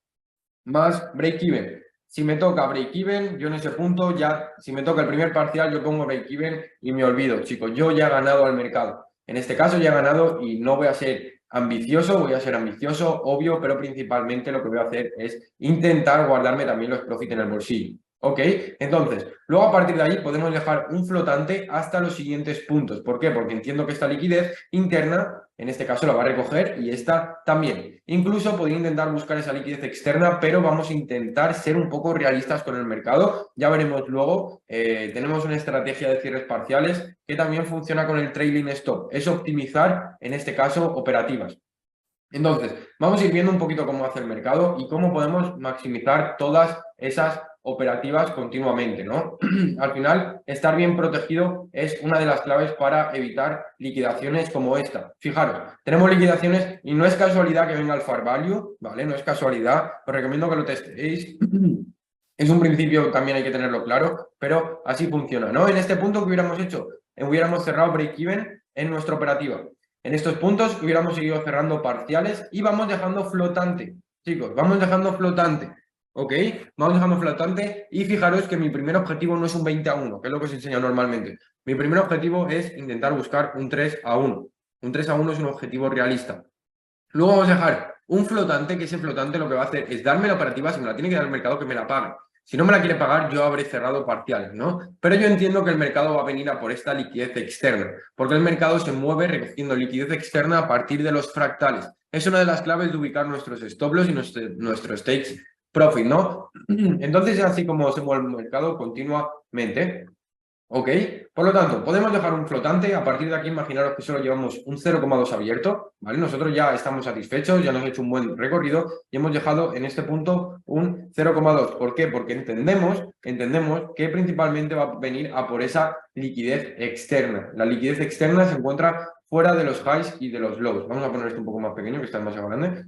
más break-even. Si me toca break-even, yo en ese punto ya, si me toca el primer parcial, yo pongo break-even y me olvido, chicos, yo ya he ganado al mercado. En este caso ya he ganado y no voy a ser ambicioso, voy a ser ambicioso, obvio, pero principalmente lo que voy a hacer es intentar guardarme también los profits en el bolsillo. ¿Ok? Entonces, luego a partir de ahí podemos dejar un flotante hasta los siguientes puntos. ¿Por qué? Porque entiendo que esta liquidez interna, en este caso la va a recoger y esta también. Incluso podría intentar buscar esa liquidez externa, pero vamos a intentar ser un poco realistas con el mercado. Ya veremos luego. Tenemos una estrategia de cierres parciales que también funciona con el trailing stop. Es optimizar, en este caso, operativas. Entonces, vamos a ir viendo un poquito cómo hace el mercado y cómo podemos maximizar todas esas operativas continuamente, ¿no? Al final, estar bien protegido es una de las claves para evitar liquidaciones como esta. Fijaros, tenemos liquidaciones y no es casualidad que venga el Fair Value, ¿vale? No es casualidad, os recomiendo que lo testéis. Es un principio, también hay que tenerlo claro, pero así funciona, ¿no? En este punto, ¿qué hubiéramos hecho? Hubiéramos cerrado break-even en nuestra operativa. En estos puntos hubiéramos seguido cerrando parciales y vamos dejando flotante. Chicos, vamos dejando flotante. ¿Ok? Vamos dejando flotante y fijaros que mi primer objetivo no es un 20-1, que es lo que os enseño normalmente. Mi primer objetivo es intentar buscar un 3-1. Un 3-1 es un objetivo realista. Luego vamos a dejar un flotante, que ese flotante lo que va a hacer es darme la operativa, si me la tiene que dar el mercado, que me la pague. Si no me la quiere pagar, yo habré cerrado parciales, ¿no? Pero yo entiendo que el mercado va a venir a por esta liquidez externa, porque el mercado se mueve recogiendo liquidez externa a partir de los fractales. Es una de las claves de ubicar nuestros stop loss y nuestros takes profit, ¿no? Entonces es así como se mueve el mercado continuamente. ¿Ok? Por lo tanto, podemos dejar un flotante. A partir de aquí, imaginaros que solo llevamos un 0,2 abierto, ¿vale? Nosotros ya estamos satisfechos, ya nos ha hecho un buen recorrido y hemos dejado en este punto un 0,2. ¿Por qué? Porque entendemos que principalmente va a venir a por esa liquidez externa. La liquidez externa se encuentra fuera de los highs y de los lows. Vamos a poner esto un poco más pequeño, que está demasiado grande.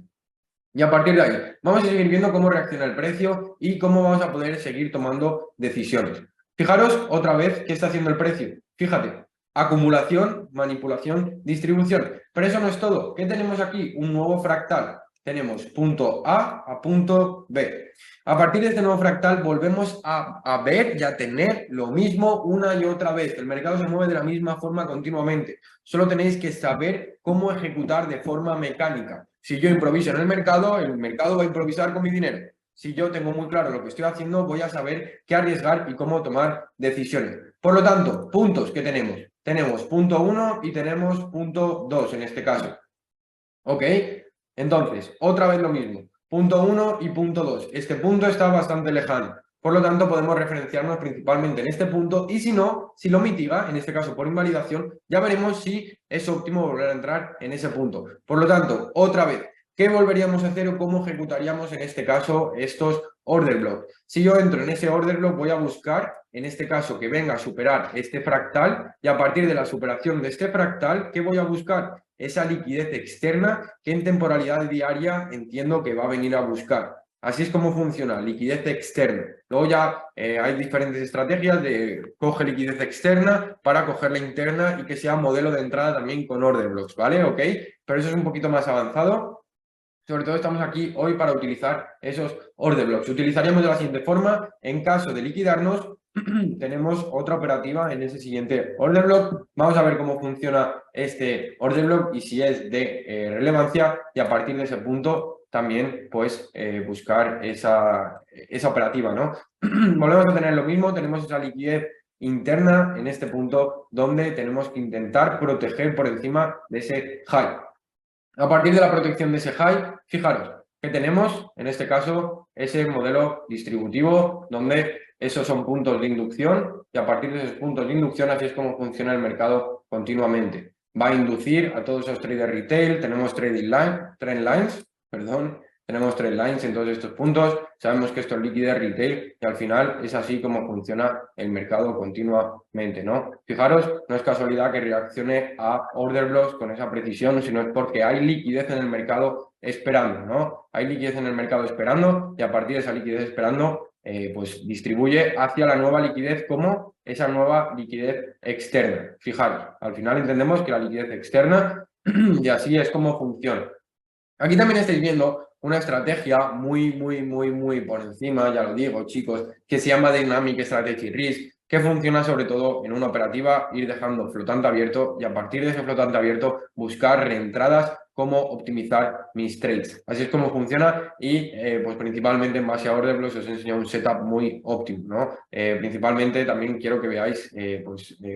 Y a partir de ahí, vamos a seguir viendo cómo reacciona el precio y cómo vamos a poder seguir tomando decisiones. Fijaros otra vez qué está haciendo el precio. Fíjate, acumulación, manipulación, distribución. Pero eso no es todo. ¿Qué tenemos aquí? Un nuevo fractal. Tenemos punto A punto B. A partir de este nuevo fractal volvemos a ver y a tener lo mismo una y otra vez. El mercado se mueve de la misma forma continuamente. Solo tenéis que saber cómo ejecutar de forma mecánica. Si yo improviso en el mercado va a improvisar con mi dinero. Si yo tengo muy claro lo que estoy haciendo, voy a saber qué arriesgar y cómo tomar decisiones. Por lo tanto, puntos que tenemos. Tenemos punto 1 y tenemos punto 2 en este caso. ¿Ok? Entonces, otra vez lo mismo. Punto 1 y punto 2. Este punto está bastante lejano. Por lo tanto, podemos referenciarnos principalmente en este punto y si no, si lo mitiga, en este caso por invalidación, ya veremos si es óptimo volver a entrar en ese punto. Por lo tanto, otra vez, ¿qué volveríamos a hacer o cómo ejecutaríamos en este caso estos order blocks? Si yo entro en ese order block, voy a buscar, en este caso, que venga a superar este fractal y a partir de la superación de este fractal, ¿qué voy a buscar? Esa liquidez externa que en temporalidad diaria entiendo que va a venir a buscar. Así es como funciona, liquidez externa. Luego ya hay diferentes estrategias de coge liquidez externa para coger la interna y que sea modelo de entrada también con order blocks, ¿vale? ¿Ok? Pero eso es un poquito más avanzado. Sobre todo estamos aquí hoy para utilizar esos order blocks. Utilizaríamos de la siguiente forma, en caso de liquidarnos, tenemos otra operativa en ese siguiente order block. Vamos a ver cómo funciona este order block y si es de relevancia y a partir de ese punto también pues buscar esa operativa, ¿no? Volvemos a tener lo mismo, tenemos esa liquidez interna en este punto donde tenemos que intentar proteger por encima de ese high. A partir de la protección de ese high, fijaros que tenemos, en este caso, ese modelo distributivo donde esos son puntos de inducción y a partir de esos puntos de inducción así es como funciona el mercado continuamente. Va a inducir a todos esos traders retail, tenemos trend lines, tenemos trend lines en todos estos puntos, sabemos que esto es liquidez retail y al final es así como funciona el mercado continuamente, ¿no? Fijaros, no es casualidad que reaccione a order blocks con esa precisión, sino es porque hay liquidez en el mercado esperando, ¿no? Hay liquidez en el mercado esperando y a partir de esa liquidez esperando, pues distribuye hacia la nueva liquidez como esa nueva liquidez externa. Fijaros, al final entendemos que la liquidez externa y así es como funciona. Aquí también estáis viendo una estrategia muy por encima, ya lo digo, chicos, que se llama Dynamic Strategy Risk, que funciona sobre todo en una operativa, ir dejando flotante abierto y a partir de ese flotante abierto buscar reentradas, cómo optimizar mis trades. Así es como funciona y pues principalmente en base a order blocks os he enseñado un setup muy óptimo, ¿no? Principalmente también quiero que veáis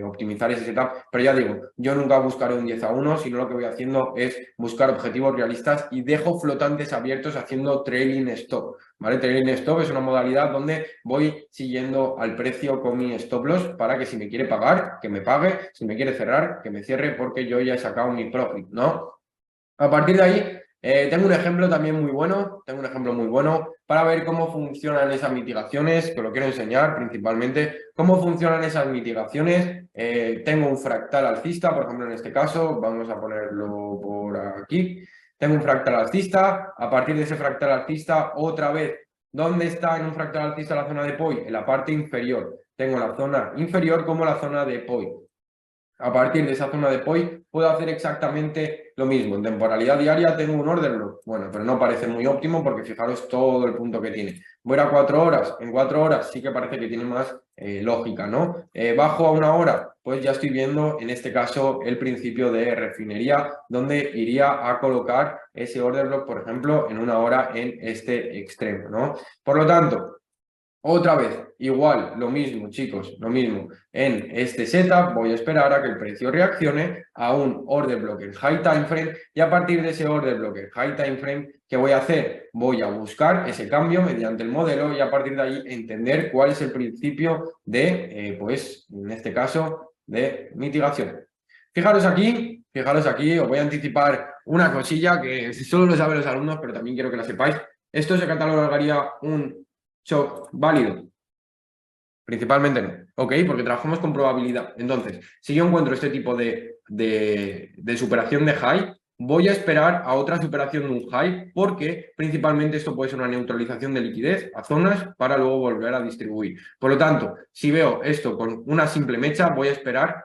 optimizar ese setup, pero ya digo, yo nunca buscaré un 10-1, sino lo que voy haciendo es buscar objetivos realistas y dejo flotantes abiertos haciendo trailing stop, ¿vale? Trailing stop es una modalidad donde voy siguiendo al precio con mi stop loss para que si me quiere pagar, que me pague, si me quiere cerrar, que me cierre porque yo ya he sacado mi profit, ¿no? A partir de ahí, tengo un ejemplo también muy bueno, para ver cómo funcionan esas mitigaciones, que lo quiero enseñar principalmente, cómo funcionan esas mitigaciones. Tengo un fractal alcista, por ejemplo, en este caso, vamos a ponerlo por aquí. Tengo un fractal alcista, a partir de ese fractal alcista, otra vez, ¿dónde está en un fractal alcista la zona de POI? En la parte inferior. Tengo la zona inferior como la zona de POI. A partir de esa zona de POI puedo hacer exactamente lo mismo. En temporalidad diaria tengo un order block. Bueno, pero no parece muy óptimo porque fijaros todo el punto que tiene. Voy a 4 horas. En 4 horas sí que parece que tiene más lógica, ¿no? Bajo a 1 hora. pues ya estoy viendo en este caso el principio de refinería, donde iría a colocar ese order block, por ejemplo, en una hora en este extremo, ¿no? Por lo tanto, otra vez, igual, lo mismo, chicos, lo mismo. En este setup voy a esperar a que el precio reaccione a un order block en high time frame y a partir de ese order block en high time frame, ¿qué voy a hacer? Voy a buscar ese cambio mediante el modelo y a partir de ahí entender cuál es el principio de, pues, en este caso, de mitigación. Fijaros aquí, os voy a anticipar una cosilla que solo lo saben los alumnos, pero también quiero que la sepáis. Esto se catalogaría un shock válido. Principalmente no, ¿ok? Porque trabajamos con probabilidad. Entonces, si yo encuentro este tipo de superación de high, voy a esperar a otra superación de un high porque principalmente esto puede ser una neutralización de liquidez a zonas para luego volver a distribuir. Por lo tanto, si veo esto con una simple mecha, voy a esperar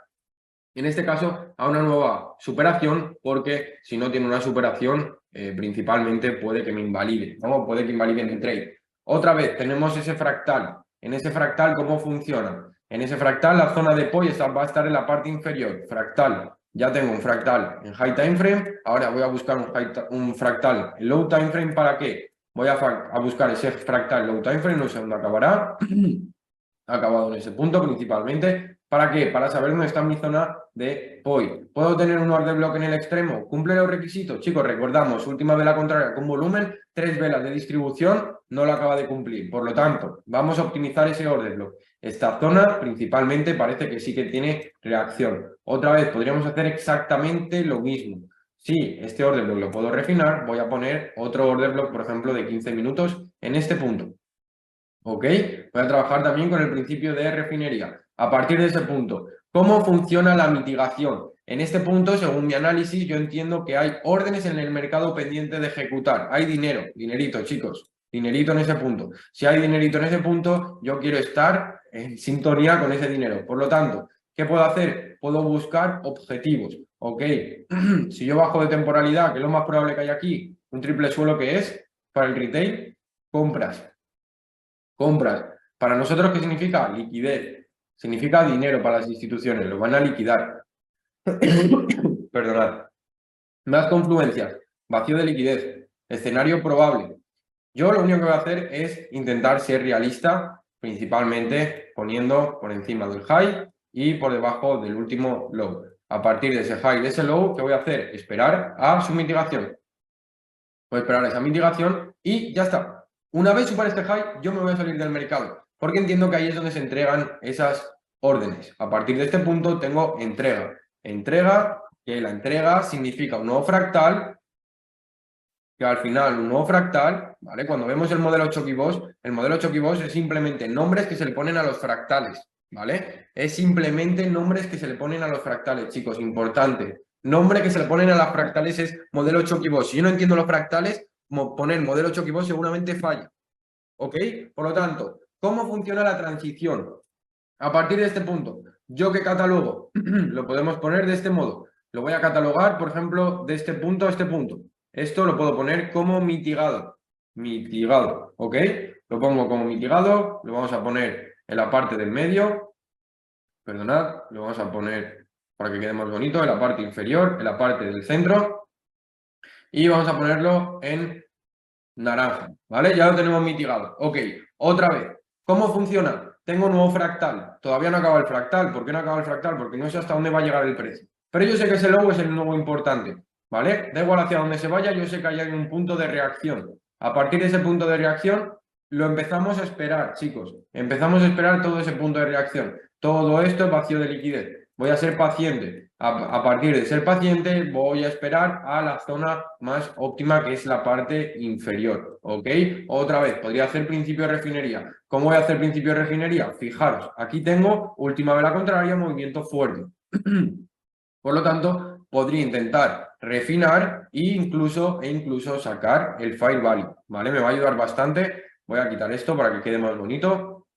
en este caso a una nueva superación porque si no tiene una superación, principalmente puede que me invalide, ¿no? Puede que invalide el trade. Otra vez, tenemos ese fractal. En ese fractal, ¿cómo funciona? En ese fractal, la zona de POI va a estar en la parte inferior. Fractal. Ya tengo un fractal en high time frame. Ahora voy a buscar un fractal en low time frame. ¿Para qué? Voy a buscar ese fractal en low time frame. No sé dónde acabará. Ha acabado en ese punto principalmente. ¿Para qué? Para saber dónde está mi zona de POI. ¿Puedo tener un order block en el extremo? ¿Cumple los requisitos? Chicos, recordamos, última vela contraria con volumen, 3 velas de distribución, no lo acaba de cumplir. Por lo tanto, vamos a optimizar ese order block. Esta zona principalmente parece que sí que tiene reacción. Otra vez, podríamos hacer exactamente lo mismo. Si este order block lo puedo refinar, voy a poner otro order block, por ejemplo, de 15 minutos en este punto. ¿Ok? Voy a trabajar también con el principio de refinería. A partir de ese punto, ¿cómo funciona la mitigación? En este punto, según mi análisis, yo entiendo que hay órdenes en el mercado pendiente de ejecutar. Hay dinero, dinerito, chicos, dinerito en ese punto. Si hay dinerito en ese punto, yo quiero estar en sintonía con ese dinero. Por lo tanto, ¿qué puedo hacer? Puedo buscar objetivos. ¿Ok? Si yo bajo de temporalidad, que es lo más probable que haya aquí, un triple suelo que es para el retail, compras. Compras. Para nosotros, ¿qué significa? Liquidez. Significa dinero para las instituciones. Lo van a liquidar. Perdonad. Más confluencias. Vacío de liquidez. Escenario probable. Yo lo único que voy a hacer es intentar ser realista, principalmente poniendo por encima del high y por debajo del último low. A partir de ese high y de ese low, ¿qué voy a hacer? Esperar a su mitigación. Voy a esperar a esa mitigación y ya está. Una vez supere este high, yo me voy a salir del mercado, porque entiendo que ahí es donde se entregan esas órdenes. A partir de este punto tengo entrega. Entrega, que la entrega significa un nuevo fractal, que al final un nuevo fractal, ¿vale? Cuando vemos el modelo Choquibos, el modelo Choquibos es simplemente nombres que se le ponen a los fractales, ¿vale? Es simplemente nombres que se le ponen a los fractales, chicos, importante. Nombre que se le ponen a las fractales es modelo Choquibos. Si yo no entiendo los fractales, poner modelo Choquibos seguramente falla, ¿ok? Por lo tanto, ¿cómo funciona la transición? A partir de este punto, ¿yo qué catalogo? Lo podemos poner de este modo. Lo voy a catalogar, por ejemplo, de este punto a este punto. Esto lo puedo poner como mitigado. Mitigado, ¿ok? Lo pongo como mitigado, lo vamos a poner en la parte del medio. Perdonad, lo vamos a poner para que quede más bonito, en la parte inferior, en la parte del centro. Y vamos a ponerlo en naranja, ¿vale? Ya lo tenemos mitigado. Ok, otra vez. ¿Cómo funciona? Tengo un nuevo fractal. Todavía no acaba el fractal. ¿Por qué no acaba el fractal? Porque no sé hasta dónde va a llegar el precio. Pero yo sé que ese logo es el nuevo importante, ¿vale? Da igual hacia dónde se vaya, yo sé que hay un punto de reacción. A partir de ese punto de reacción, lo empezamos a esperar, chicos. Empezamos a esperar todo ese punto de reacción. Todo esto es vacío de liquidez. Voy a ser paciente. A partir de ser paciente, voy a esperar a la zona más óptima, que es la parte inferior, ¿ok? Otra vez, podría hacer principio de refinería. ¿Cómo voy a hacer principio de refinería? Fijaros, aquí tengo última vela contraria, movimiento fuerte. Por lo tanto, podría intentar refinar e incluso sacar el Fair Value, ¿vale? Me va a ayudar bastante. Voy a quitar esto para que quede más bonito.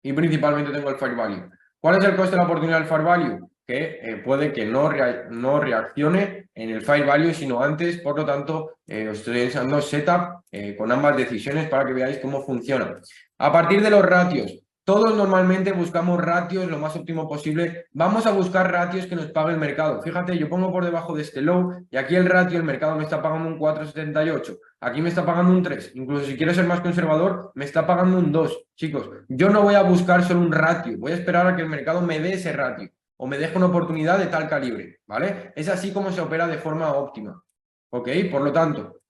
Y principalmente tengo el Fair Value. ¿Cuál es el coste de la oportunidad del Fair Value? Que puede que no reaccione en el Fair Value, sino antes. Por lo tanto, os estoy enseñando setup con ambas decisiones para que veáis cómo funciona. A partir de los ratios, Todos normalmente buscamos ratios lo más óptimo posible. Vamos a buscar ratios que nos pague el mercado. Fíjate, yo pongo por debajo de este low y aquí el ratio, el mercado me está pagando un 4,78. Aquí me está pagando un 3. Incluso si quiero ser más conservador, me está pagando un 2. Chicos, yo no voy a buscar solo un ratio. Voy a esperar a que el mercado me dé ese ratio o me deje una oportunidad de tal calibre, ¿vale? Es así como se opera de forma óptima, ¿ok? Por lo tanto,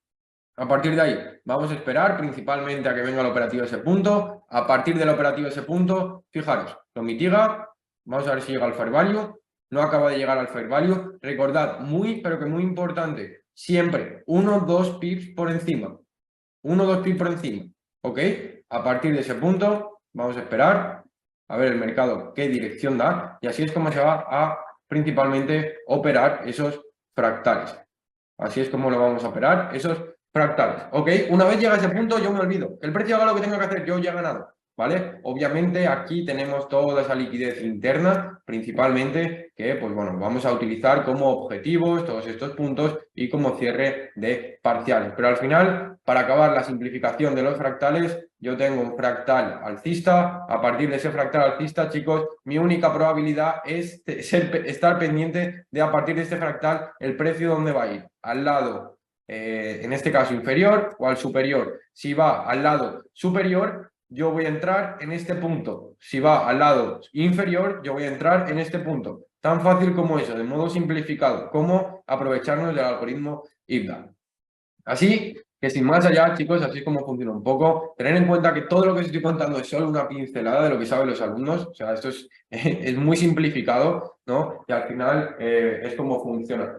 a partir de ahí, vamos a esperar principalmente a que venga el operativo a ese punto. A partir del operativo a ese punto, fijaros, lo mitiga. Vamos a ver si llega al fair value. No acaba de llegar al fair value. Recordad, muy, pero que muy importante, siempre 1-2 pips por encima. 1-2 pips por encima, ¿ok? A partir de ese punto, vamos a esperar a ver el mercado qué dirección da. Y así es como se va a principalmente operar esos fractales. Así es como lo vamos a operar, esos fractales, ¿ok? Una vez llega a ese punto, yo me olvido. El precio haga lo que tenga que hacer, yo ya he ganado, ¿vale? Obviamente aquí tenemos toda esa liquidez interna, principalmente, que, pues bueno, vamos a utilizar como objetivos todos estos puntos y como cierre de parciales. Pero al final, para acabar la simplificación de los fractales, yo tengo un fractal alcista. A partir de ese fractal alcista, chicos, mi única probabilidad es estar pendiente de, a partir de este fractal, el precio dónde va a ir. Al lado, en este caso, inferior o al superior. Si va al lado superior, yo voy a entrar en este punto. Si va al lado inferior, yo voy a entrar en este punto. Tan fácil como eso, de modo simplificado, como aprovecharnos del algoritmo IBDA. Así que sin más allá, chicos, así es como funciona un poco. Tener en cuenta que todo lo que os estoy contando es solo una pincelada de lo que saben los alumnos. O sea, esto es muy simplificado, ¿no? Y al final es como funciona.